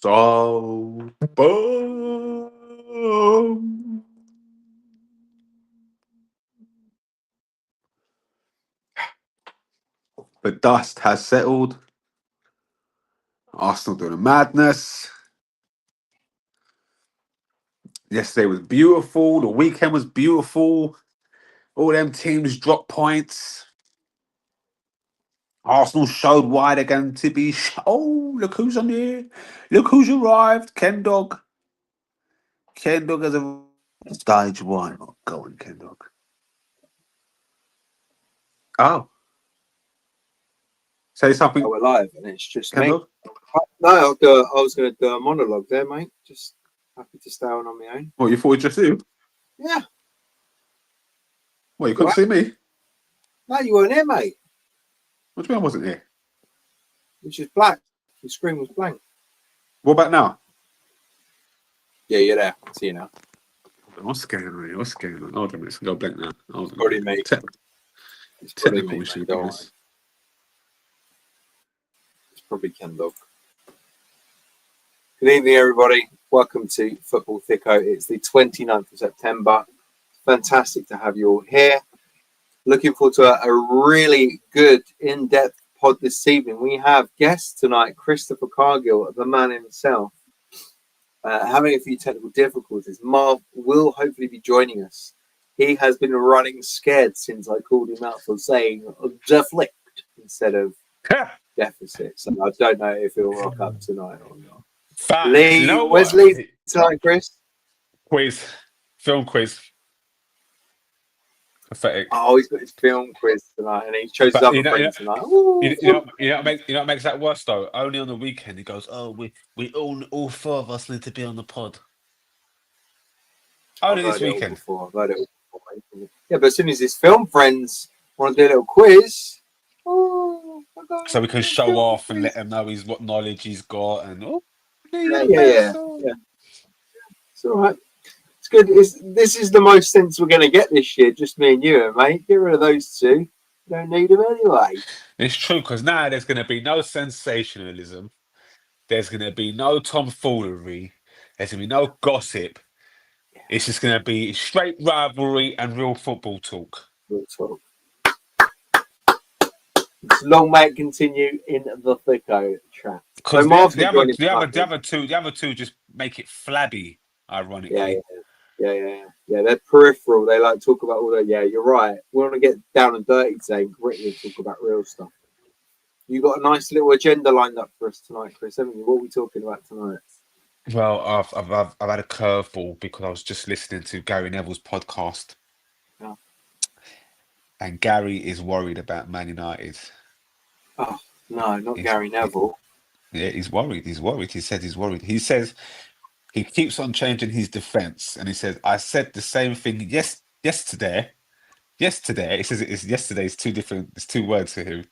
So boom. The dust has settled. Arsenal doing a madness. Yesterday was beautiful. The weekend was beautiful. All them teams dropped points. Arsenal showed why they're going to be. Oh, look who's on here. Look who's arrived. Ken Dog. Ken Dog has a stage one. Oh, go on, Ken Dog. Oh. Say something, Oh, we're live, and it's just Ken me. Dog. No, I was going to do a monologue there, mate. Just happy to stay on my own. What, you thought it was just you? Yeah. What, you couldn't What? see me? No, you weren't here, mate. What do you mean I wasn't here? Which is black. The screen was blank. What about now? Yeah, you're there. I see you now. What's going on here? What's going on? Hold on a minute. It's going to go blank now. Hold on. Probably me. It's probably Technical me, issue. mate. Don't worry. It's probably Ken Dog. Good evening, everybody. Welcome to Football Thicko. It's the 29th of September. Fantastic to have you all here. Looking forward to a really good, in-depth pod this evening. We have guests tonight, Christopher Cargill, the man himself, having a few technical difficulties. Marv will hopefully be joining us. He has been running scared since I called him out for saying deflect instead of deficit. So I don't know if he'll rock up tonight or not. Facts. Lee, You know where's what? Lee tonight, Chris? Film quiz. Pathetic. Oh, he's got his film quiz tonight, and he chose his But other friend tonight. Ooh, You know what makes that worse though? Only on the weekend he goes, "Oh, we all four of us need to be on the pod." Only I've this heard it all weekend. before. I've heard it all before. Yeah, but as soon as his film friends want to do a little quiz, So we can show off and let him know what knowledge he's got and Yeah. It's all right. It's good. This is the most sense we're going to get this year, just me and you, mate. Get rid of those two. You don't need them anyway. It's true because now there's going to be no sensationalism. There's going to be no tomfoolery. There's going to be no gossip. It's just going to be straight rivalry and real football talk. Real talk. Long may it continue in the Thicko chat. Because So the other two just make it flabby, ironically. Yeah. They're peripheral. They like talk about all that. Yeah, you're right. We want to get down and dirty today and gritty and talk about real stuff. You got a nice little agenda lined up for us tonight, Chris, haven't you? What are we talking about tonight? Well, I've had a curveball because I was just listening to Gary Neville's podcast. Yeah. And Gary is worried about Man United. Oh, no, not Gary Neville. Yeah, he's worried. He said he's worried. He says he keeps on changing his defense. And he says, I said the same thing yesterday. Yesterday. He says it's yesterday. It's two words for him.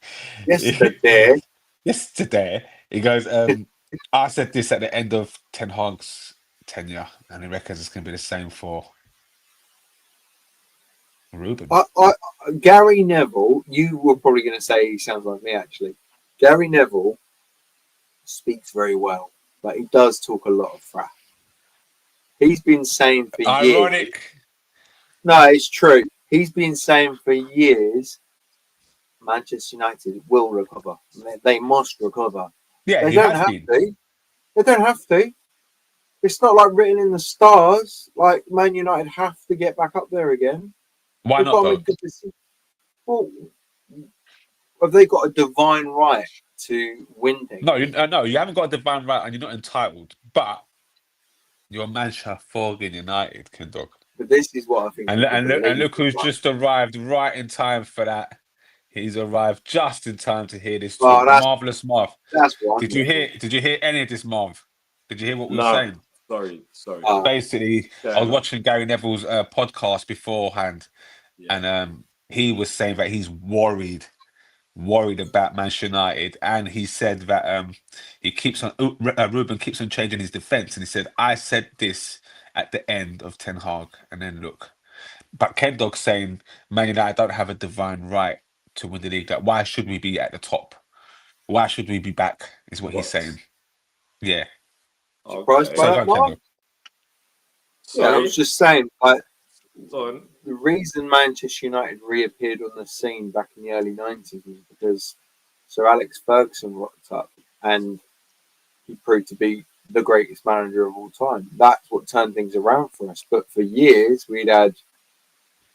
Yesterday. He goes, I said this at the end of Ten Hag's tenure. And he reckons it's going to be the same for Ruben. Gary Neville, you were probably going to say he sounds like me, actually. Gary Neville speaks very well, but he does talk a lot of crap. He's been saying for years. No, it's true. He's been saying for years Manchester United will recover. They must recover. Yeah, they don't have to. They don't have to. It's not like written in the stars. Like Man United have to get back up there again. Why not? Well, have they got a divine right to win things? No, you haven't got a divine right, and you're not entitled. But you're Manchester fucking United, Kendog. But this is what I think. And look who's just arrived right in time for that. He's arrived just in time to hear this talk. Marvelous Marv. That's one. Did you hear any of this, Marv? Did you hear what we were saying? Sorry. Basically, I was watching Gary Neville's podcast beforehand, and he was saying that he's worried about Manchester United, and he said that he keeps on Ruben keeps on changing his defense, and he said, I said this at the end of Ten Hag, and then look. But Ken Dog's saying Man United don't have a divine right to win the league. Like, why should we be at the top? Why should we be back? Is what he's saying. Yeah. Surprised by that, Mark? Yeah, I was just saying, like, the reason Manchester United reappeared on the scene back in the early 90s was because Sir Alex Ferguson rocked up and he proved to be the greatest manager of all time. That's what turned things around for us. But for years, we'd had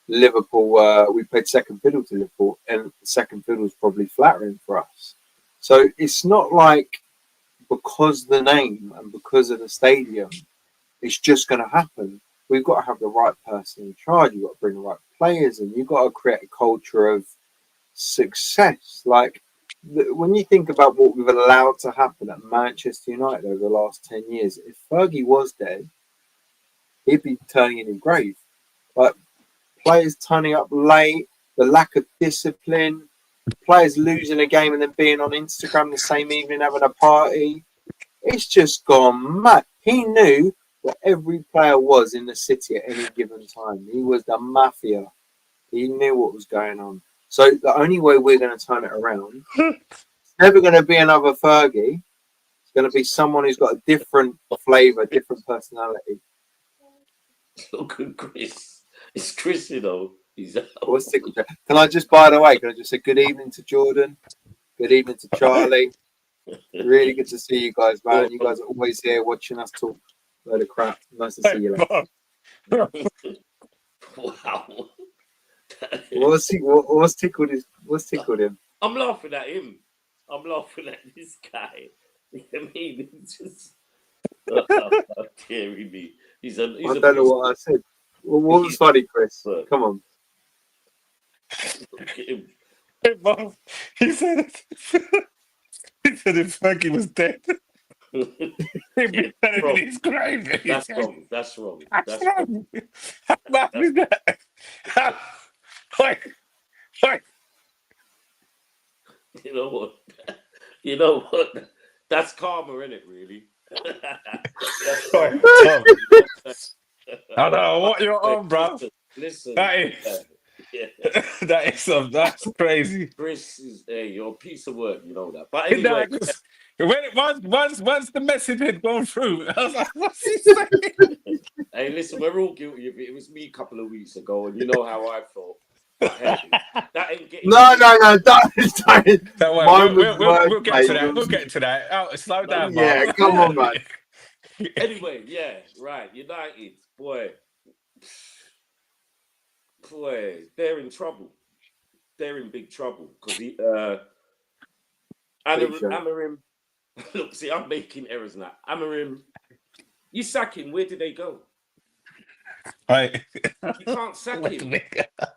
Liverpool, we played second fiddle to Liverpool, and second fiddle was probably flattering for us. So it's not like because the name and because of the stadium, it's just going to happen. We've got to have the right person in charge. You've got to bring the right players in. You've got to create a culture of success. Like, when you think about what we've allowed to happen at Manchester United over the last 10 years, if Fergie was dead, he'd be turning in his grave. Like, players turning up late, the lack of discipline, players losing a game and then being on Instagram the same evening having a party. It's just gone mad. He knew what every player was in the city at any given time. He was the mafia. He knew what was going on. So the only way we're going to turn it around, it's never going to be another Fergie. It's going to be someone who's got a different flavour, different personality. Look at Chris. It's Chris, you know. What's tickle? Can I just, by the way, can I just say good evening to Jordan? Good evening to Charlie. Really good to see you guys, man. You guys are always here watching us talk a load of crap. Nice to see you later. Wow. What's tickled him? I'm laughing at him. I'm laughing at this guy. I mean, it's just tearing me. I don't know what I said. Well, what was funny, Chris? Come on. Hey, Bob, he said if Fergie was dead, he'd be turning in his grave. That's wrong. That's wrong. That's wrong. How bad is that? Like, you know what? That's karma, isn't it? Really. I don't know what you're on, bro. Listen, that's crazy. Chris is you're a piece of work, you know that. But anyway, once the message had gone through, I was like, what's he saying? Hey, listen, we're all guilty of it. It was me a couple of weeks ago, and you know how I felt. Hey, that ain't getting no, don't we'll get to that. We'll get to that. Oh, slow down, yeah, Mark. Come on, man. Anyway, yeah, right. United, boy, they're in trouble. They're in big trouble because Amorim. Look, see, I'm making errors now. Amorim, you sack him. Where did they go? Right. You can't sack him.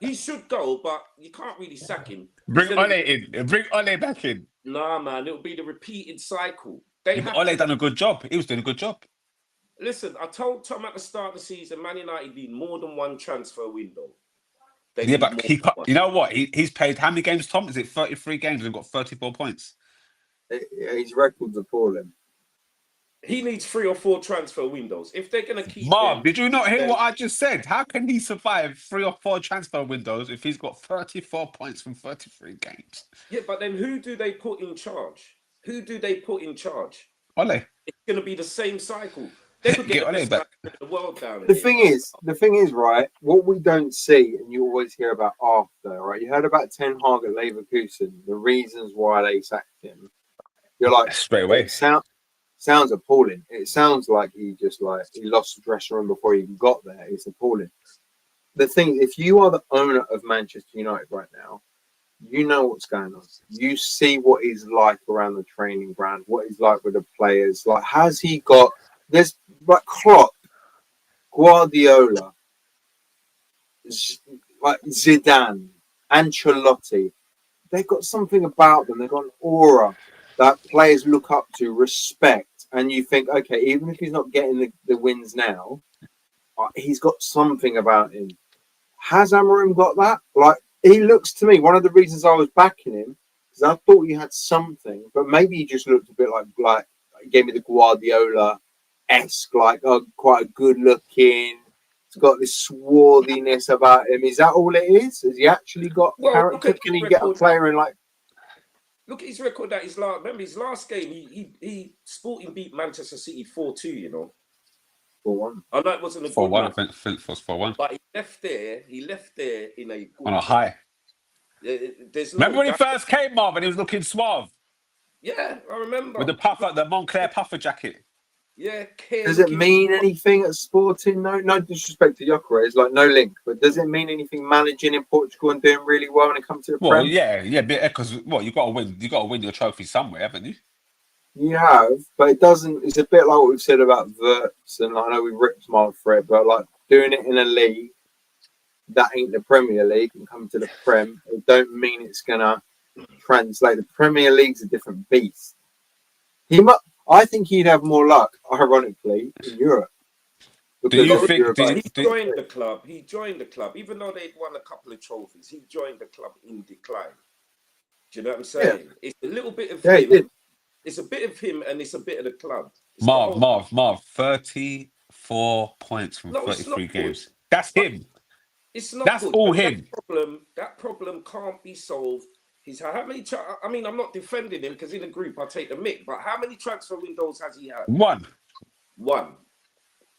He should go, but you can't really sack him. Bring Ole in. Bring Ole back in. Nah, man, it'll be the repeated cycle. Ole done a good job. He was doing a good job. Listen, I told Tom at the start of the season, Man United need more than one transfer window. But you know what? He's played how many games, Tom? Is it 33 games and got 34 points? His record's appalling. He needs 3 or 4 transfer windows. If they're going to keep Mark, did you not hear what I just said? How can he survive 3 or 4 transfer windows if he's got 34 points from 33 games? Yeah, but then who do they put in charge? Ole. It's going to be the same cycle. They could get the best guy in the world down The thing is, right, what we don't see, and you always hear about after, right? You heard about Ten Hag at Leverkusen, the reasons why they sacked him. You're like, straight away. Sounds appalling. It sounds like he lost the dressing room before he even got there. It's appalling. The thing, if you are the owner of Manchester United right now, you know what's going on. You see what he's like around the training ground, what he's like with the players. Like, has he got... There's like Klopp, Guardiola, like Zidane, Ancelotti. They've got something about them. They've got an aura that players look up to, respect. And you think, okay, even if he's not getting the wins now, he's got something about him. Has Amorim got that? Like, he looks to me, one of the reasons I was backing him, because I thought he had something, but maybe he just looked a bit like he gave me the Guardiola-esque, like quite a good looking. He's got this swarthiness about him. Is that all it is? Has he actually got character? Can he get a player in like... Look at his record at his last. Remember his last game. He Sporting beat Manchester City 4-2. You know. 4-1. I know it wasn't a good 4-1. I match, think it was 4-1 but he left there in a good on a high. There's Remember no when he doubt. first came, Marvin? He was looking suave Yeah, I remember. with the puffer, the Montclair puffer jacket. Yeah, Does it mean anything at Sporting? No disrespect to Gyökeres, like no link. But does it mean anything managing in Portugal and doing really well when it comes to the Well, Prem? yeah, because you got to win. You got to win your trophy somewhere, haven't you? You have, but it doesn't. It's a bit like what we've said about Verts, and I know we ripped Mild for it, but like doing it in a league that ain't the Premier League and come to the Prem, it don't mean it's gonna translate. The Premier League's a different beast. I think he'd have more luck, ironically, in Europe. Do you think? He joined the club. He joined the club, even though they'd won a couple of trophies. He joined the club in decline. Do you know what I'm saying? Yeah. It's a little bit of him. It's a bit of him, and it's a bit of the club. It's Marv, 34 points from 33 games. Good. That's him. It's not. That's good, all him. That problem can't be solved. He's how many? I mean, I'm not defending him because in a group I take the mick. But how many transfer windows has he had? One.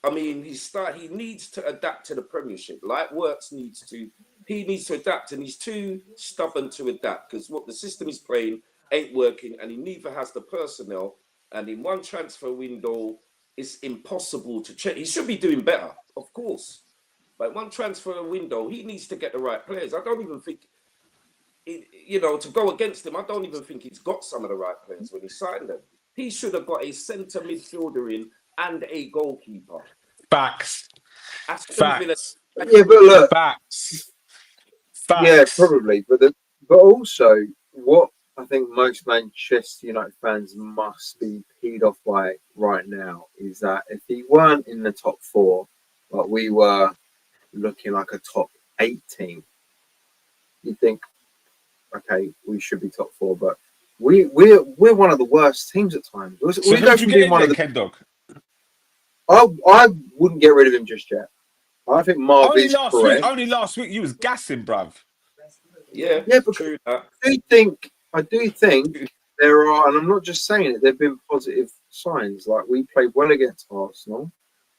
I mean, he needs to adapt to the Premiership. Like Wirtz needs to. He needs to adapt, and he's too stubborn to adapt because what the system he's playing ain't working, and he neither has the personnel. And in one transfer window, it's impossible to check. He should be doing better, of course. But one transfer window, he needs to get the right players. I don't even think, to go against him, I don't even think he's got some of the right players when he signed them. He should have got a centre midfielder in and a goalkeeper. Facts. Yeah, but look. Facts. Yeah, probably. But also, what I think most Manchester United fans must be peed off by right now is that if he weren't in the top 4, but we were looking like a top 8 team, you'd think, okay, we should be top 4, but we're one of the worst teams at times. So we go from being one of the Ken Dog. I wouldn't get rid of him just yet. I think Marv is correct. Only last week you was gassing, bruv. Yeah, but true. I do think there are, and I'm not just saying it. There've been positive signs. Like we played well against Arsenal,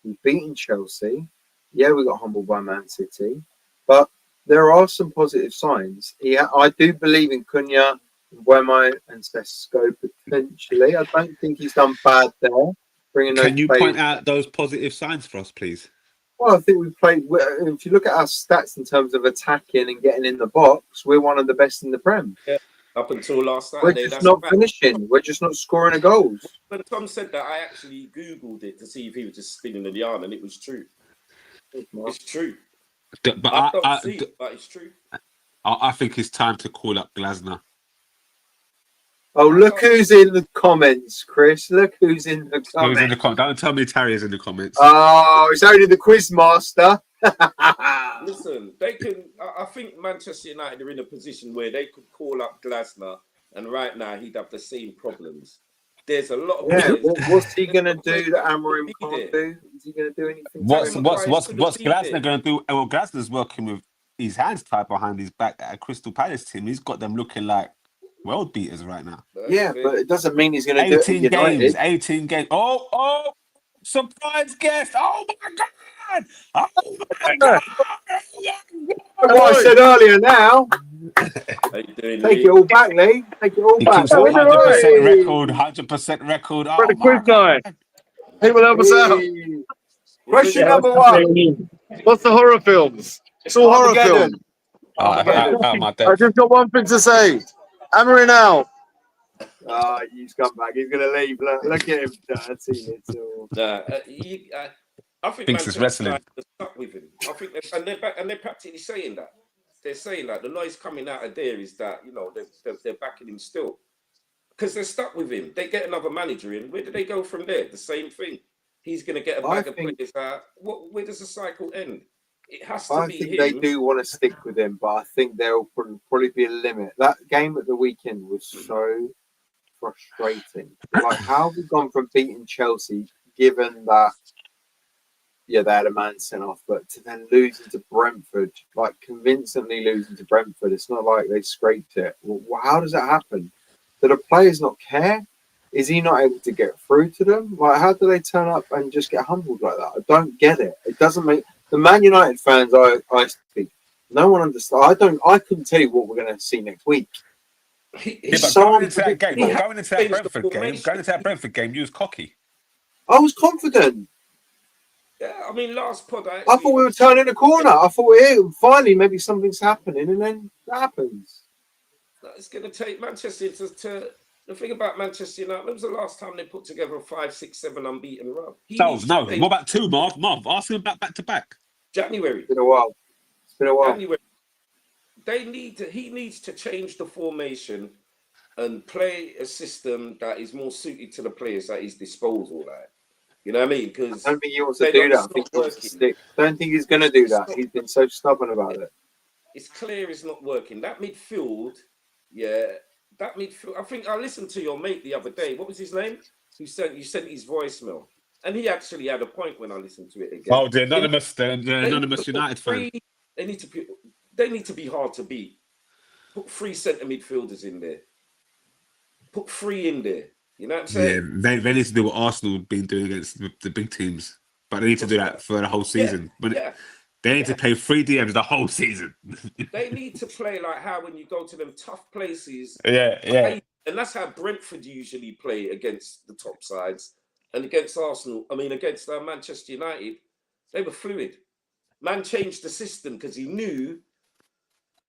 we've beaten Chelsea. Yeah, we got humbled by Man City, but there are some positive signs. I do believe in Cunha, Buemo, and Sesko potentially. I don't think he's done bad there. Can you point out those positive signs for us, please? Well, I think we played. If you look at our stats in terms of attacking and getting in the box, we're one of the best in the Prem. Yeah, up until last Saturday. We're just not finishing. We're just not scoring the goals. When Tom said that, I actually Googled it to see if he was just spinning the yarn, and it was true. It's true. But it's true. I think it's time to call up Glasner. Oh, look who's in the comments, Chris. Look who's in the comments. Don't tell me Terry is in the comments. Oh, it's only the quiz master. Listen, they can. I think Manchester United are in a position where they could call up Glasner, and right now he'd have the same problems. There's a lot of players. What's he going to do that Amorim can't do? Is he going to do anything? What's Glasner going to do? Well, Glasner's working with his hands tied behind his back at a Crystal Palace team. He's got them looking like world beaters right now. Yeah, but it doesn't mean he's going to do it. 18 games. Oh, surprise guest. Oh my God. Oh my God. What I said earlier now. Take it all back, Lee. Take it all back. 100% record. 100% record. For the quiz night. People help us out. Question number 1. What's the horror films? It's all horror films. I just got one thing to say. Amorim out. You scumbag. He's going to leave. Look at him. I think it's wrestling. Stuck with him. I think they're practically saying that. They're saying that the noise coming out of there is that they're backing him still because they're stuck with him. They get another manager in. Where do they go from there? The same thing. He's going to get a bag of players out. Where does the cycle end? It has to be him. I think they do want to stick with him, but I think there will probably be a limit. That game at the weekend was so frustrating. Like, how have we gone from beating Chelsea, given that, they had a man sent off, but to then losing to Brentford, like convincingly losing to Brentford, it's not like they scraped it. Well, how does that happen? Do the players not care? Is he not able to get through to them? Like, how do they turn up and just get humbled like that? I don't get it. It doesn't make the Man United fans I speak. No one understands. I couldn't tell you what we're going to see next week. Yeah, but going into that game, you was cocky. I was confident. Yeah, I mean, last pod, I thought we were turning a corner. I thought, finally, maybe something's happening, and then that happens. It's going to take Manchester to. The thing about Manchester United, when was the last time they put together a 5, 6, 7 unbeaten run? No. What about 2, Marv? Ask him about back to back. January. It's been a while. January. He needs to change the formation and play a system that is more suited to the players at his disposal. Like, you know what I mean? Because I don't think he wants to do that. I think he wants to stick. I don't think he's going to do that. He's been so stubborn about it. It's clear it's not working. That midfield, that midfield. I think I listened to your mate the other day. What was his name? You sent his voicemail, and he actually had a point when I listened to it again. Oh, the anonymous United fan. They need to be hard to beat. Put 3 centre midfielders in there. Put 3 in there. You know what I'm saying? Yeah, they need to do what Arsenal have been doing against the big teams, but they need to do that for the whole season. They need to play 3 DMs the whole season. They need to play like how when you go to them tough places. Yeah. And that's how Brentford usually play against the top sides. And against Arsenal, against Manchester United, they were fluid. Man changed the system because he knew.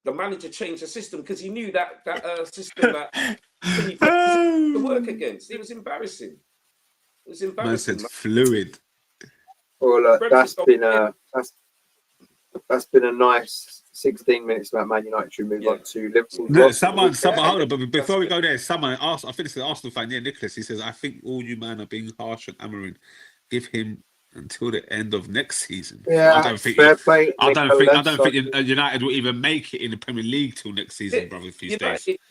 The manager changed the system because he knew that system that he to work against. It was embarrassing. Man said fluid. Well, that's been a nice 16 minutes about Man United. Should move on to Liverpool. No, someone, hold on. But before we go there, someone asked. I think it's an Arsenal fan. Yeah, Nicholas. He says, "I think all you man are being harsh on Amorim. Give him until the end of next season." Yeah, I don't think United will even make it in the Premier League till next season, brother.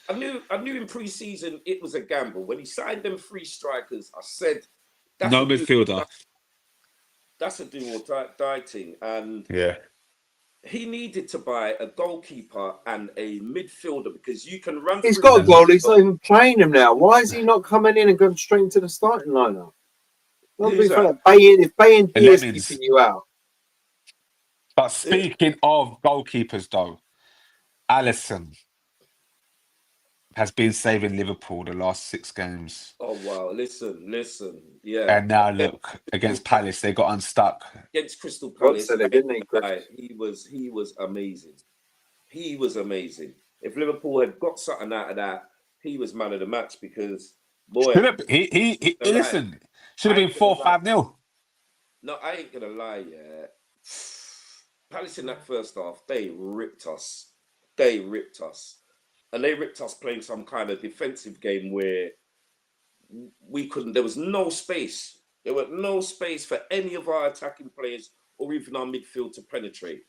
I knew in pre-season it was a gamble when he signed them 3 strikers. I said, no midfielder. That's a do or die thing, and he needed to buy a goalkeeper and a midfielder because you can run. He's got a goal. He's not even playing him now. Why is he not coming in and going straight into the starting lineup? If Bayern is keeping you out. But speaking of goalkeepers, though, Alisson has been saving Liverpool the last 6 games. Oh wow! Listen, yeah. And now look, against Palace, they got unstuck. Against Crystal Palace, he was amazing. He was amazing. If Liverpool had got something out of that, he was man of the match because boy, listen, should have been 4-5-0. No, I ain't gonna lie, Palace in that first half, they ripped us. And they ripped us playing some kind of defensive game where we couldn't, there was no space. There was no space for any of our attacking players or even our midfield to penetrate.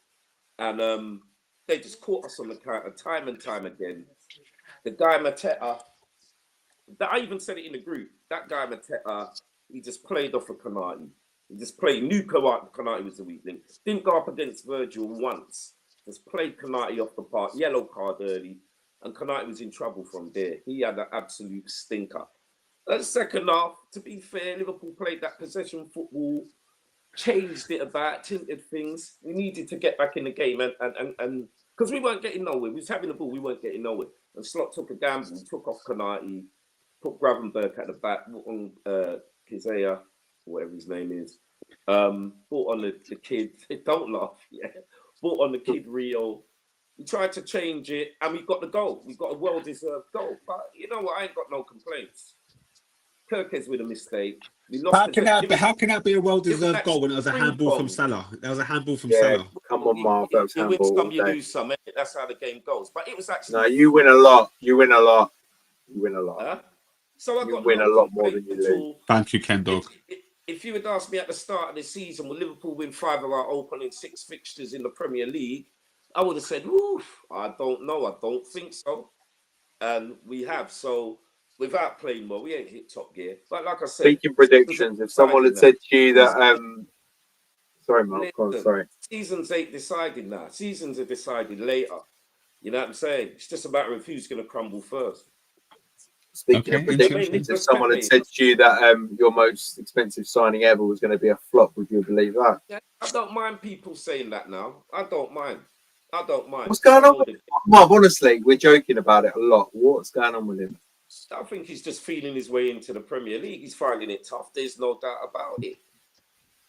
And they just caught us on the counter time and time again. The guy Mateta, I even said it in the group, that guy Mateta, he just played off of Konate. He just knew Konate was the weak link. Didn't go up against Virgil once. Just played Konate off the park, yellow card early. And Konate was in trouble from there. He had an absolute stinker. The second half, to be fair, Liverpool played that possession football, changed it about, tinted things. We needed to get back in the game and because we weren't getting nowhere. We was having the ball, we weren't getting nowhere. And Slot took a gamble, took off Konate, put Gravenberg at the back, put on Kizea, whatever his name is. Brought on the kid, don't laugh, brought on the kid Rio. We tried to change it, and we got the goal. We got a well-deserved goal. But you know what? I ain't got no complaints. Kirkes with a mistake. We lost. How can that be a well-deserved goal when it was a handball from Salah? That was a handball from Salah. Come on, Marv. That was handball. You win some, you lose some. That's how the game goes. But it was actually. No, you win a lot. Huh? So I win a lot more than you lose. Thank you, Ken Dog. If you had asked me at the start of the season, will Liverpool win 5 of our opening 6 fixtures in the Premier League? I would have said, I don't know. I don't think so. And we have. So without playing well, we ain't hit top gear. But like I said, speaking predictions, if someone had said to you that, sorry, Mark, sorry. Seasons ain't decided now. Seasons are decided later. You know what I'm saying? It's just a matter of who's going to crumble first. Speaking of Okay, predictions, interesting. if someone had said to you that your most expensive signing ever was going to be a flop, would you believe that? Yeah, I don't mind people saying that now. I don't mind. What's going on with Marv? Honestly, we're joking about it a lot. What's going on with him? I think he's just feeling his way into the Premier League. He's finding it tough. There's no doubt about it.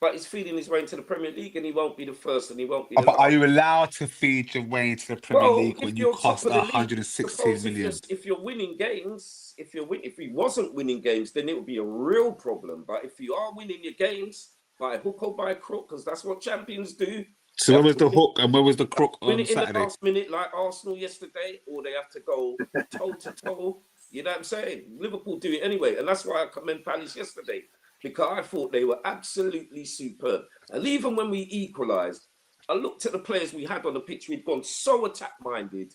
But he's feeling his way into the Premier League, and he won't be the first, and he won't be the But last. are you allowed to feed your way into the Premier League when if you you're top cost of the league, 116 million? if you're winning games, if he wasn't winning games, then it would be a real problem. But if you are winning your games by hook or by crook, because that's what champions do. So where was the hook and where was the crook Win on it in Saturday? the last minute, like Arsenal yesterday, or they have to go toe to toe. You know what I'm saying? Liverpool do it anyway, and that's why I commend Palace yesterday, because I thought they were absolutely superb. And even when we equalised, I looked at the players we had on the pitch. We'd gone so attack-minded.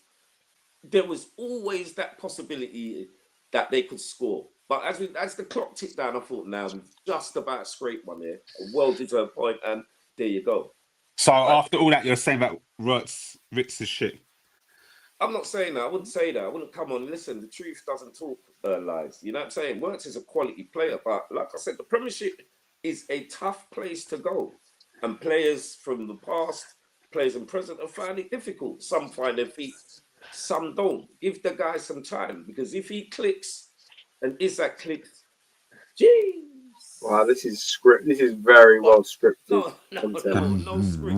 There was always that possibility that they could score. But as the clock ticked down, I thought, now we've just about scraped one here, a well-deserved point, and there you go. So after all that, you're saying that Ritz is shit? I'm not saying that. I wouldn't say that. I wouldn't come on. Listen, the truth doesn't talk lies. You know what I'm saying? Wirtz is a quality player, but like I said, the Premiership is a tough place to go. And players from the past, players in present, have found it difficult. Some find their feet, some don't. Give the guy some time, because if he clicks and Isaac clicks, geez. Wow, this is script. This is very well scripted. No script.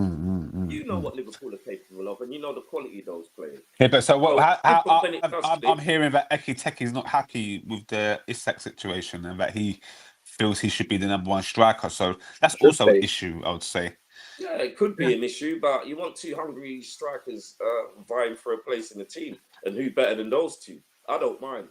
You know what Liverpool are capable of, and you know the quality of those players. Yeah, but so I'm hearing that Ekiteke is not happy with the Isak situation, and that he feels he should be the number one striker. So that's also an issue, I would say. Yeah, it could be an issue, but you want two hungry strikers vying for a place in the team, and who better than those two? I don't mind.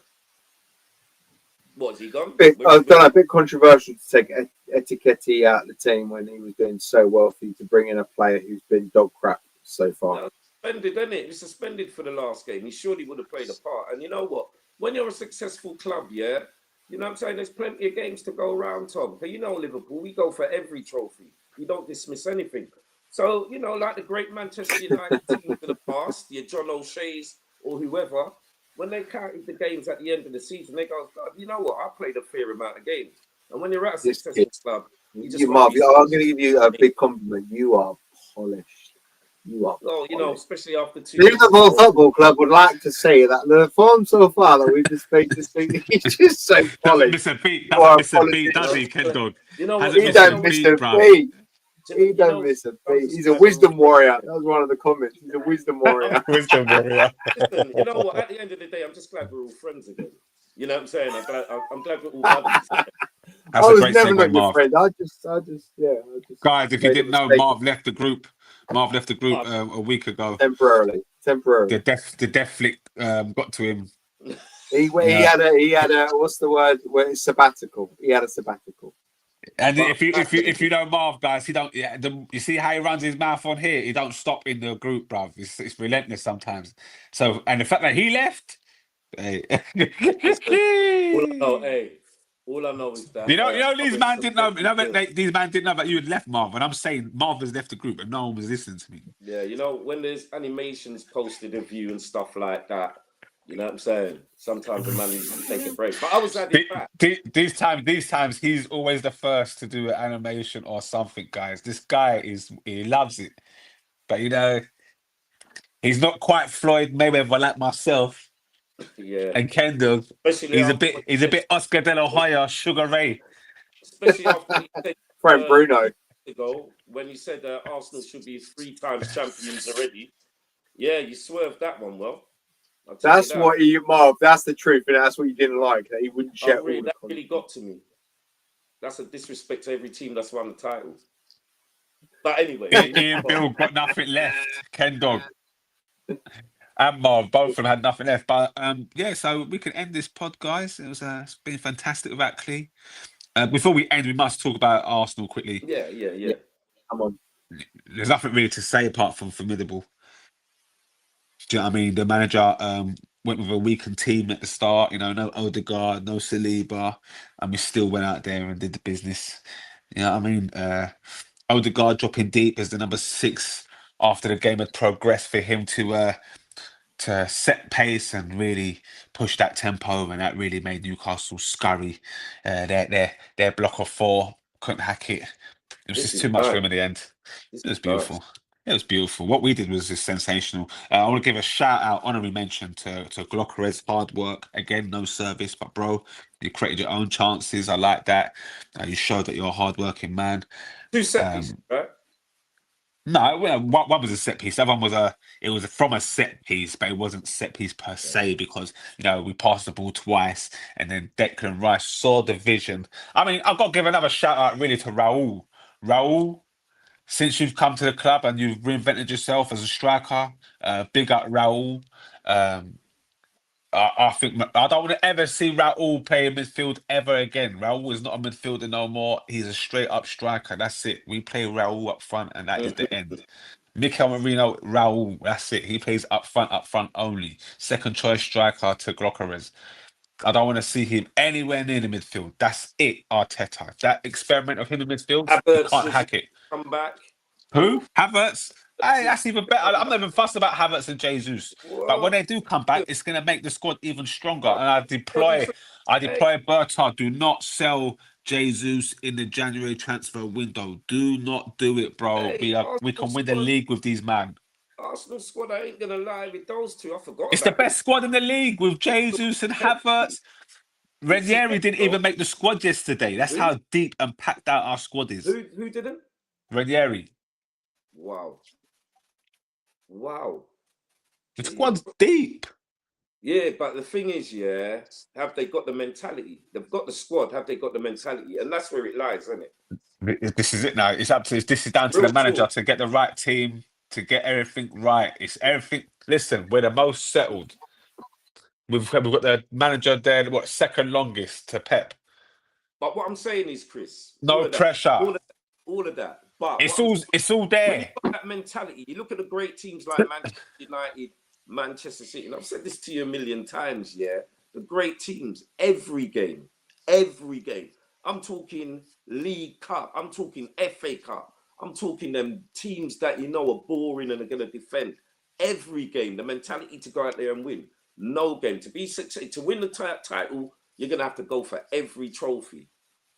What's he gone? A bit controversial to take Etiquette out of the team when he was doing so well for you to bring in a player who's been dog crap so far. No, suspended, isn't it? He's suspended for the last game. He surely would have played a part. And you know what? When you're a successful club, yeah, you know what I'm saying? There's plenty of games to go around, Tom. But you know Liverpool, we go for every trophy. We don't dismiss anything. So, you know, like the great Manchester United teams of the past, your John O'Shea's or whoever, when they counted the games at the end of the season, they go, God, you know what? I played a fair amount of games. And when you're at a successful club, Marv, I'm going to give you a big compliment. You are polished. You are. Oh, you know, especially after 2 Liverpool Football Club would like to say that the form so far that we've displayed this thing is just so polished. Doesn't miss a beat, does he, Ken Dog? You know what? He don't miss a beat. He don't miss a beat. He's a wisdom warrior. That was one of the comments. He's a wisdom warrior. Wisdom warrior. Listen, you know what? At the end of the day, I'm just glad we're all friends again. You know what I'm saying? I'm glad we're all brothers. That's I a was great never segue, not your Marv. friend. I just. Guys, if you didn't know, Marv left the group. Marv left the group a week ago. Temporarily. The death flick got to him. He had a what's the word? Sabbatical. He had a sabbatical. And if you know Marv, guys, he don't. Yeah, you see how he runs his mouth on here. He don't stop in the group, bruv. It's relentless sometimes. So, and the fact that he left, hey. All I know is that you know these man didn't know. These man didn't know that you had left Marv. And I'm saying Marv has left the group, and no one was listening to me. Yeah, you know when there's animations posted of you and stuff like that. You know what I'm saying? Sometimes the man needs to take a break. But I was at it back. These times, he's always the first to do an animation or something, guys. This guy he loves it. But you know, he's not quite Floyd Mayweather like myself. Yeah. And Kendall. He's a bit Oscar De La Hoya, Sugar Ray. Especially after he said Frank Bruno ago, when he said Arsenal should be 3 times champions already. Yeah, you swerved that one well. That's what Marv. That's the truth, and that's what you didn't like. That he wouldn't share. That really got to me. That's a disrespect to every team that's won the title. But anyway, Ian Bill got nothing left. Ken Dog and Marv both of them had nothing left. But yeah, so we can end this pod, guys. It's been fantastic without Clee. Before we end, we must talk about Arsenal quickly. Yeah. Come on. There's nothing really to say apart from formidable. Do you know what I mean? The manager went with a weakened team at the start. You know, no Odegaard, no Saliba, and we still went out there and did the business. You know what I mean? Odegaard dropping deep as the number 6 after the game had progressed for him to to set pace and really push that tempo, and that really made Newcastle scurry. Their block of four couldn't hack it. It was This just is too much for nice. him in the end. This It was is nice. beautiful. It was beautiful. What we did was just sensational. I want to give a shout out, honorary mention to Glocker's hard work. Again, no service, but bro, you created your own chances. I like that. You showed that you're a hard working man. 2 set pieces, right? No, well, one was a set piece. The other one was from a set piece, but it wasn't set piece per se because we passed the ball twice, and then Declan Rice saw the vision. I mean, I've got to give another shout out really to Raul. Raul, since you've come to the club and you've reinvented yourself as a striker, big up Raul. I think I don't want to ever see Raul play in midfield ever again. Raul is not a midfielder no more. He's a straight up striker. That's it. We play Raul up front, and that is the end. Mikel Marino, Raul, that's it. He plays up front only. Second choice striker to Glockerez. I don't want to see him anywhere near the midfield. That's it, Arteta. That experiment of him in midfield, he Havertz can't has hack it. come back. Who? Havertz? Hey, that's even better. I'm not even fussed about Havertz and Jesus. But when they do come back, it's going to make the squad even stronger. And I deploy Bertrand. Do not sell Jesus in the January transfer window. Do not do it, bro. We can win the league with these men. Arsenal squad, I ain't going to lie, with those two, I forgot It's about the best squad in the league with Jesus and Havertz. Ranieri didn't even make the squad yesterday. That's how deep and packed out our squad is. Who didn't? Ranieri. Wow. The squad's deep. Yeah, but the thing is, have they got the mentality? They've got the squad. Have they got the mentality? And that's where it lies, isn't it? This is it now. It's up to this is down to the manager to get the right team, to get everything right. It's everything. Listen, we're the most settled. We've got the manager there. What, second longest to Pep? But what I'm saying is, Chris, no pressure. All of that. But it's all there. When you got that mentality, you look at the great teams like Manchester United, Manchester City, and I've said this to you a million times, the great teams, every game. I'm talking League Cup, I'm talking FA Cup, I'm talking them teams that are boring and are going to defend. Every game, the mentality to go out there and win. No game. To win the title, you're going to have to go for every trophy.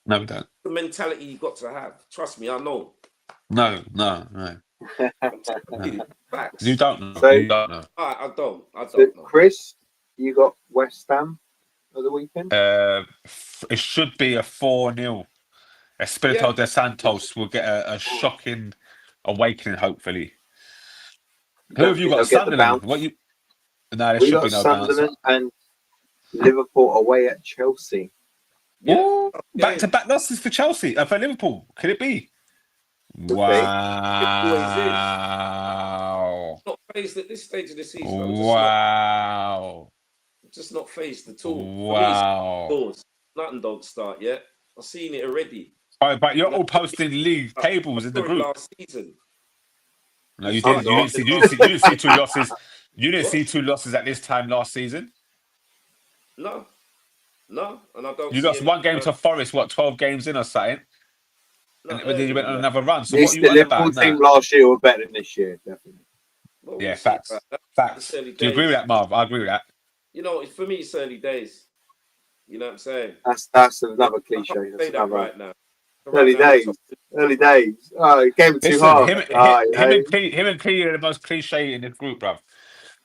No, we don't. The mentality you got to have. Trust me, I know. No. Facts. You don't know. So, you don't know. I don't know. Chris, you got West Ham at the weekend? It should be a 4-0. Espirito de Santos will get a shocking awakening, hopefully. Who have you got? Sunderland? No, there should be no Sunderland and Liverpool away at Chelsea. Yeah. Back-to-back losses for Chelsea, for Liverpool. Could it be? Wow. Not phased at this stage of the season. Wow. Just not phased at all. Wow. Nothing don't start yet. I've seen it already. But you're all posting league tables in the group. Last season. No, you didn't. You didn't see 2 losses. You didn't see 2 losses at this time last season. No, and I don't. You lost 1 game to Forest. 12 games in or something? And then you went on another run. So what are you the on Liverpool about team last year were better than this year, definitely. Well, yeah, facts. Do you agree with that, Marv? I agree with that. For me, it's early days. You know what I'm saying? That's another cliche. Say that right now. Early days. Oh, game too hard. Him and Clee are the most cliche in this group, bruv.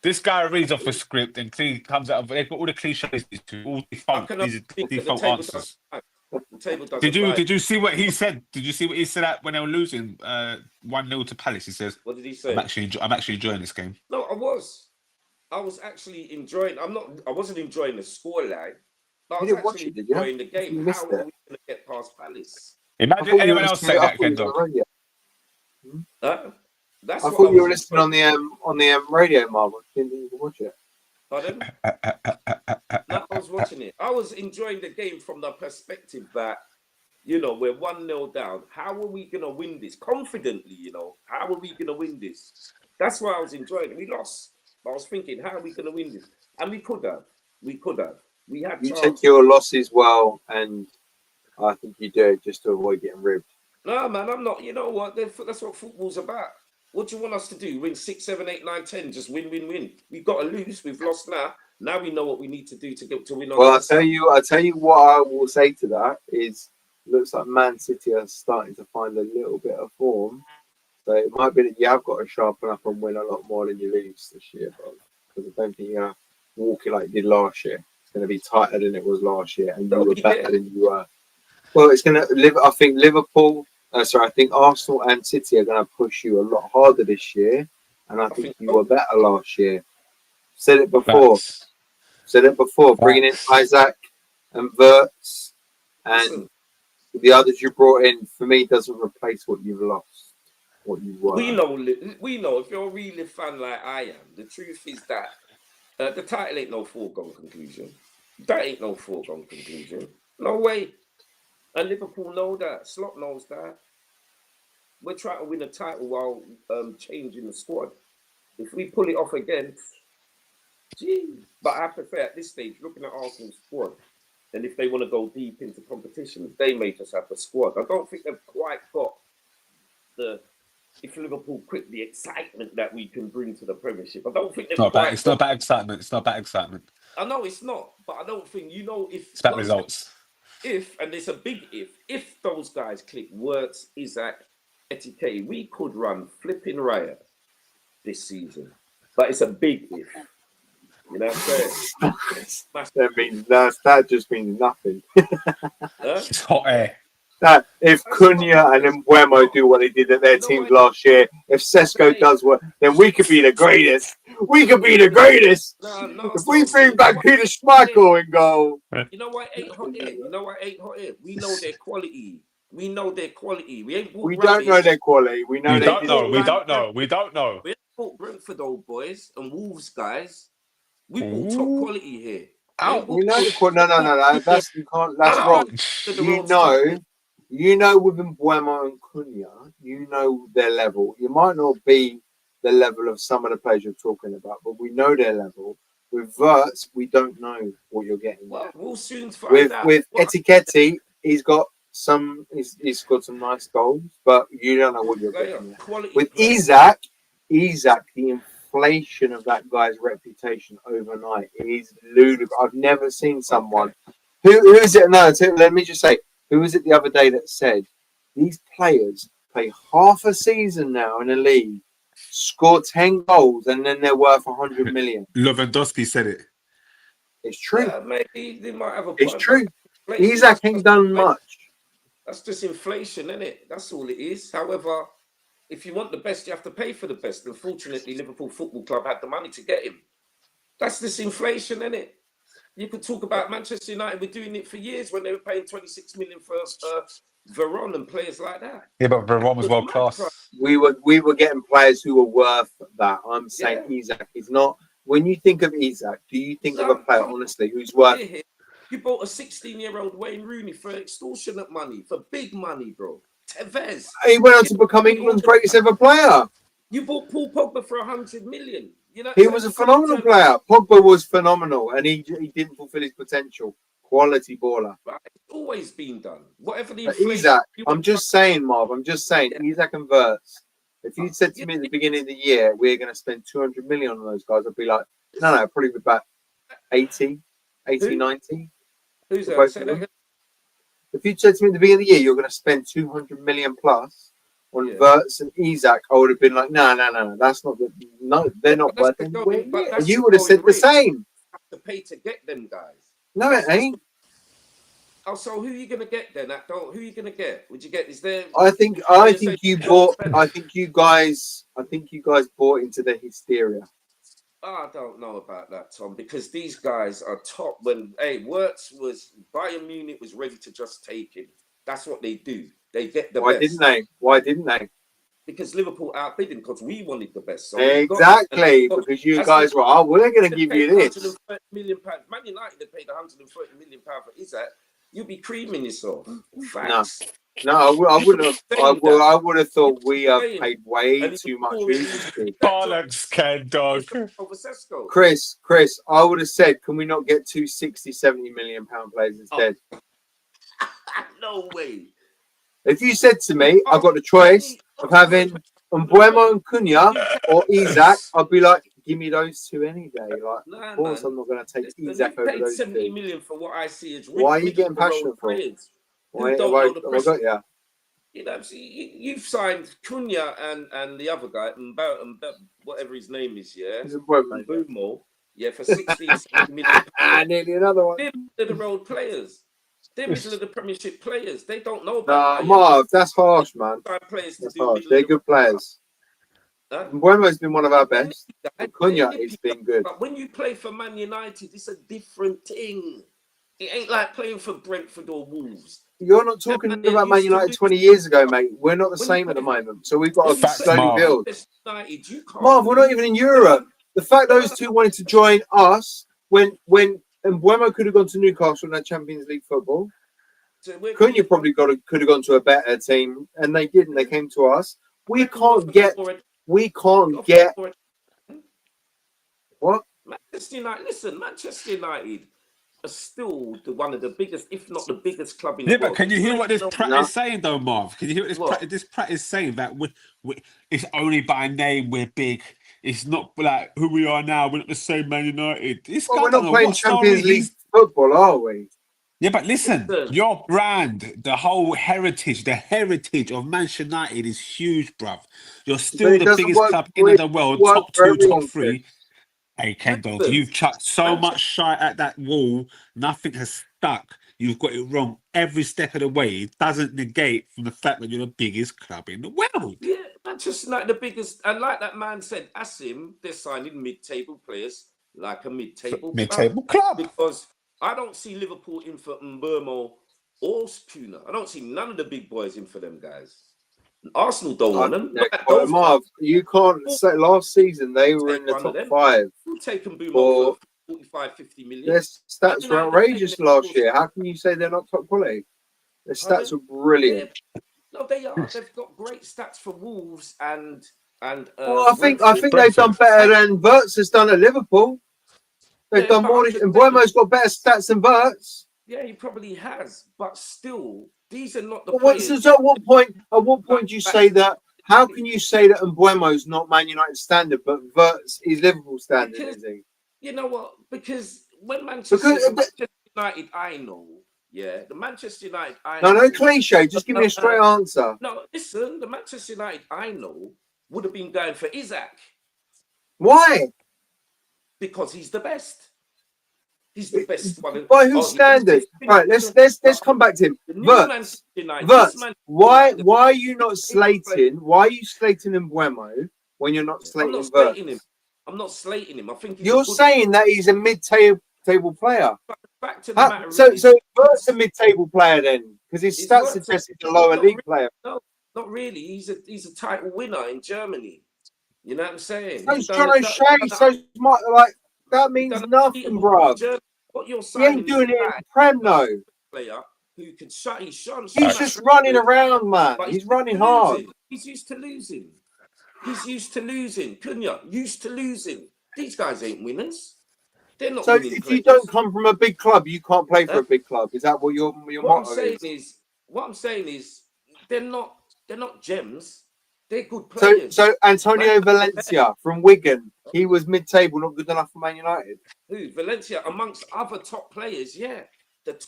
This guy reads off a script and Clee comes out. They've got all the cliches, all default answers. Did you see what he said? Did you see what he said when they were losing 1-0 to Palace? He says, "What did he say? I'm actually enjoying this game." No, I was actually enjoying. I wasn't enjoying the scoreline, but I was actually enjoying the game. How are we going to get past Palace? Imagine anyone else say that, Kendall. I thought you were listening on the radio, Marvel. Didn't even watch it. Pardon? No, I was watching it. I was enjoying the game from the perspective that, we're 1-0 down. How are we going to win this? Confidently, how are we going to win this? That's why I was enjoying it. We lost. But I was thinking, how are we going to win this? And we could have. We had You take your losses well, and I think you do it just to avoid getting ribbed. No, man, I'm not. You know what? That's what football's about. What do you want us to do? Win 6, 7, 8, 9, 10? Just win, win, win. We've got to lose. We've lost now. Now we know what we need to do to get to win. Well, I'll tell you what I will say to that is, looks like Man City are starting to find a little bit of form. So it might be that you have got to sharpen up and win a lot more than you lose this year, bro. Because I don't think you're walking like you did last year. It's going to be tighter than it was last year, and you were better than you were. Well, it's going to live. I think Liverpool. I think Arsenal and City are going to push you a lot harder this year, and I think you were better last year. Said it before. Bringing in Isaac and Wirtz and the others you brought in, for me, doesn't replace what you've lost, what you were. We know. If you're a really fan like I am, the truth is that the title ain't no foregone conclusion. That ain't no foregone conclusion. No way. And Liverpool know that. Slot knows that. We're trying to win a title while changing the squad. If we pull it off again, gee. But I have to say, at this stage, looking at Arsenal's squad, and if they want to go deep into competitions, they may just have the squad. I don't think they've quite got if Liverpool quit, the excitement that we can bring to the Premiership. I don't think they've It's not about excitement. It's not about excitement. I know it's not, but I don't think, if... It's about results. And there's a big if those guys click, Wirtz, Isaac, Etiquette, we could run flipping riot this season. But it's a big if. You know what I'm saying? That just means nothing. It's hot air. That if Cunha and Mbeumo do what they did at their teams last year, if Sesko does what, then we could be the greatest. We could be the greatest. If we bring back Peter Schmeichel and go. You know what ain't hot here? We know their quality. We know their quality. We don't know their quality. We don't know. We don't know. We ain't bought Brentford old boys and Wolves guys. We bought top quality here. We know the quality. No. That's wrong. You know, with Mbeumo and Cunha, you know their level. You might not be the level of some of the players you're talking about, but we know their level. With Wirtz, we don't know what you're getting. Well, we'll soon find out. With Etiquette, he's got some nice goals, but you don't know what you're getting. With Isaac, the inflation of that guy's reputation overnight is ludicrous. I've never seen someone. Who is it? No, let me just say. Who was it the other day that said these players play half a season now in the league, score 10 goals, and then they're worth 100 million? Lewandowski said it. It's true. Maybe they might have a. It's true. Isaac ain't done much. That's just inflation, isn't it? That's all it is. However, if you want the best, you have to pay for the best. Unfortunately, Liverpool Football Club had the money to get him. That's just inflation, isn't it? You could talk about Manchester United. We're doing it for years when they were paying 26 million for Veron and players like that. Yeah, but Veron was world class. We were getting players who were worth that. I'm saying Isaac is not. When you think of Isaac, do you think of a player, honestly, who's worth? You bought a 16-year-old Wayne Rooney for extortionate money, for big money, bro. Tevez. He went on to become England's greatest ever player. You bought Paul Pogba for 100 million. He was a phenomenal player. Pogba was phenomenal, and he didn't fulfill his potential. Quality baller. Right. It's always been done. Whatever the Isaac, I'm just saying, Marv. Isaac and Wirtz. If you said to me at the beginning of the year, we're going to spend 200 million on those guys, I'd be like, no, probably about 80, 90. Who's that? If you said to me at the beginning of the year, you're going to spend 200 million plus on Wirtz and Isaac, I would have been like, no, that's not the, no, they're not worth it. You would have said the same. Have to pay to get them guys. No, it ain't. Oh, so who are you gonna get then? Who are you gonna get? Would you get? Is there? I think you guys bought into the hysteria. I don't know about that, Tom, because these guys are top. When Wirtz was Bayern Munich was ready to just take him. That's what they do. They get the best. Why didn't they? Because Liverpool outbid him because we wanted the best. So exactly, because you guys were, we're going to give you this. £130 million. Man United had paid £130 million for Isaac. You'd be creaming yourself. Facts. No, I wouldn't have. I would have thought we have paid way too much. Bollocks, Ken dog. Chris, I would have said, can we not get two 60, 70 million pound players instead? No way. If you said to me, I've got the choice of having Mbeumo and Cunha or Isak, I'd be like, give me those two any day. Like, Nah, of course, man. I'm not going to take Listen, Isak you've over paid those 70 two. million for what I see as Why are you getting middle-of-the-road passionate for? players Why who don't know the have I pressure. got you? You know, you've signed Cunha and the other guy, whatever his name is, yeah, He's a Mbeumo. Mbeumo, yeah, for 16, 17 million. And nearly another one. They're middle-of-the-road players. They're middle-of-the-Premiership players. They don't know about Nah, Marv, that's harsh, man. players to That's do harsh. They're good players. Huh? Mbeumo's been one of our best. And Cunha has been good. But when you play for Man United, it's a different thing. It ain't like playing for Brentford or Wolves. You're not talking about Man United 20 years ago, mate. We're not the same at the moment. So we've got to slowly build. Marv, we're not even in Europe. The fact those two wanted to join us when Mbeumo could have gone to Newcastle in that Champions League football. Cunha probably could have gone to a better team, and they didn't. They came to us. We can't get what? Manchester United. Listen, Manchester United are still one of the biggest, if not the biggest club in the world. Yeah, but can you hear what this Pratt is saying, though, Marv? Can you hear what this Pratt is saying? That it's only by name we're big. It's not like who we are now. We're not the same Man United. We're not playing Champions League football, are we? Yeah, but listen, your brand, the whole heritage, the heritage of Manchester United is huge, bruv. You're still the biggest club in the world, top two, top three. Hey, Ken Dog, you've chucked so much shite at that wall, nothing has stuck. You've got it wrong every step of the way. It doesn't negate from the fact that you're the biggest club in the world. Yeah, Manchester United, the biggest, and like that man said, Asim, they're signing mid-table players like a mid-table club. Because I don't see Liverpool in for Mbeumo or Cunha. I don't see none of the big boys in for them guys. Arsenal don't want them. Marv, you can't say last season they were in the top 5. We'll take Mbeumo for 45, 50 million. Their stats were outrageous last year. How can you say they're not top quality? Their stats are brilliant. No, they are. They've got great stats for Wolves and. Well, I think they've done better than Wirtz has done at Liverpool. They've done more, and Mbeumo's got better stats than Wirtz. Yeah, he probably has, but still, these are not the players. So at what point do you say that? How can you say that Mbeumo's not Man United standard, but Wirtz is Liverpool standard? Is he? You know what? Because when Manchester United, I know. Yeah, the Manchester United, I know. No cliche. Just give me a straight answer. No, listen. The Manchester United, I know, would have been going for Isak. Why? Because he's the best. He's the best one. By whose standard? Right, let's come back to him. Wirtz, why are you not slating? Why are you slating Mbeumo when you're not slating Wirtz? I'm not slating him. I think you're saying that he's a mid-table player. Back to the matter. So Wirtz a mid-table player then, because his stats suggest he's a lower league player. No, not really. He's a title winner in Germany. You know what I'm saying? So's John O'Shea. So's like that means nothing, bruv. What you're saying? He ain't doing it in Prem, though. Player who can shut. He's just running around, man. He's running hard. He's used to losing. Cunha used to losing. These guys ain't winners. They're not. So if you don't come from a big club, you can't play for a big club. Is that what your motto is? What I'm saying is they're not gems. They're good players. So Antonio Valencia from Wigan, he was mid-table, not good enough for Man United. Who? Valencia, amongst other top players, yeah. But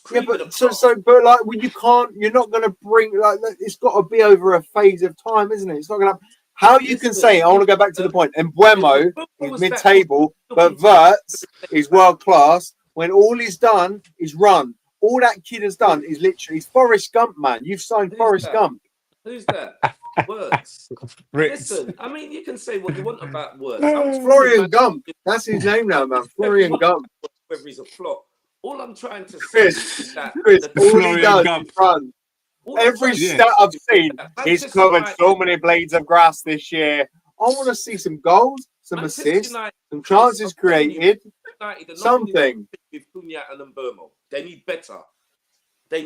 like when you're not going to bring it's got to be over a phase of time, isn't it? It's not going to. How you can say I want to go back to the point. Mbeumo is mid-table, but Wirtz is world class. When all he's done is run, all that kid has done is literally Forrest Gump, man. You've signed Forrest Gump. Who's that? Words. Listen, I mean, you can say what you want about words. Florian Gump. That's his name now, man. Florian Gump. Whether he's a flop. All I'm trying to say is that all he does is run. Every stat I've seen, he's covered so many blades of grass this year. I want to see some goals, some assists, some chances created, something. With Cunha and Mbeumo, they need better.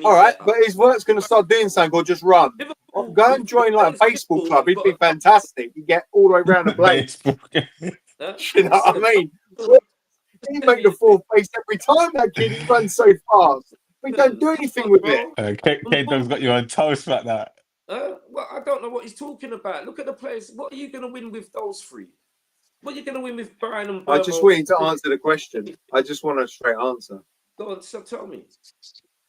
All right, but his work's going to start doing something or just run. Go and join like a baseball club. He'd be fantastic. You get all the way around the blade. You know what I mean? He make the fourth base every time. That kid, he runs so fast. We don't do anything with it. K-Dog's got you on toast like that. Well, don't know what he's talking about. Look at the players. What are you going to win with those three? What are you going to win with Brian and Burmo? I just want you to answer the question. I just want a straight answer. Go on, so tell me.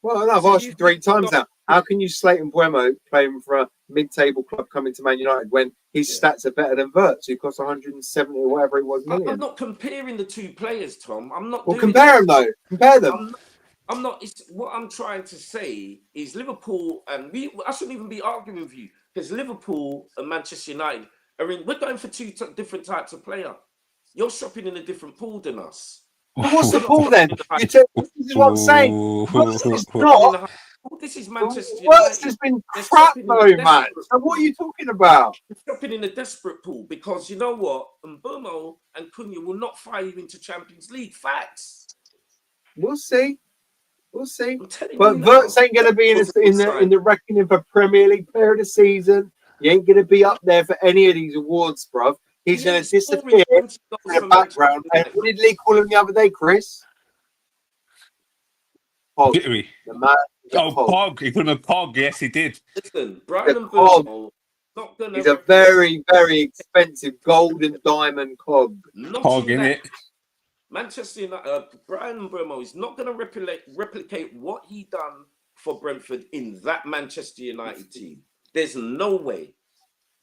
Well, I've asked you 3 times now. How can you slate Mbeumo playing for a mid-table club coming to Man United when his stats are better than Wirtz, who costs 170 or whatever it was million? I'm not comparing the two players, Tom. I'm not. Well, compare them though. Compare them. I'm not. It's, what I'm trying to say is Liverpool, and I shouldn't even be arguing with you because Liverpool and Manchester United are in. We're going for two different types of player. You're shopping in a different pool than us. But what's the pool then? This is what I'm saying. This is Manchester United. Wirtz has been crap though, man. So what are you talking about? You're shopping in a desperate pool because you know what? Mbeumo and Cunha will not fire you into Champions League. Facts. We'll see. We'll see. But Wirtz ain't going to be in the reckoning for Premier League Player of the Season. He ain't going to be up there for any of these awards, bruv. He's going to disappear in the background. And what did Lee call him the other day, Chris? Pog. Jittery. The man. Pog. He called him a Pog. Yes, he did. Listen, Brian Mbeumo not going to. He's a very, very expensive golden diamond cog. Pog in it. Manchester United, Brian Mbeumo is not going to replicate what he done for Brentford in that Manchester United team. There's no way.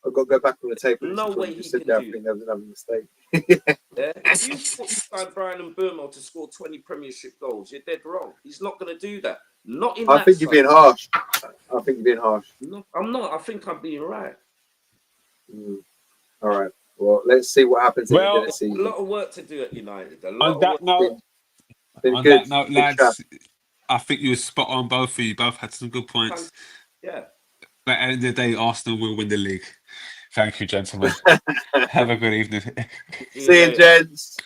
I've got to go back on the tape. No way he can do. I do. think there was another mistake. Yeah? If you signed Brian Mbeumo to score 20 Premiership goals, you're dead wrong. He's not going to do that. Not in. I think you're being harsh. I think you're being harsh. No, I'm not. I think I'm being right. All right. Well, let's see what happens in the season. A lot of work to do at United. On that note, lads, I think you were spot on. Both of you both had some good points. Yeah. But at the end of the day, Arsenal will win the league. Thank you, gentlemen. Have a good evening. See you, gents.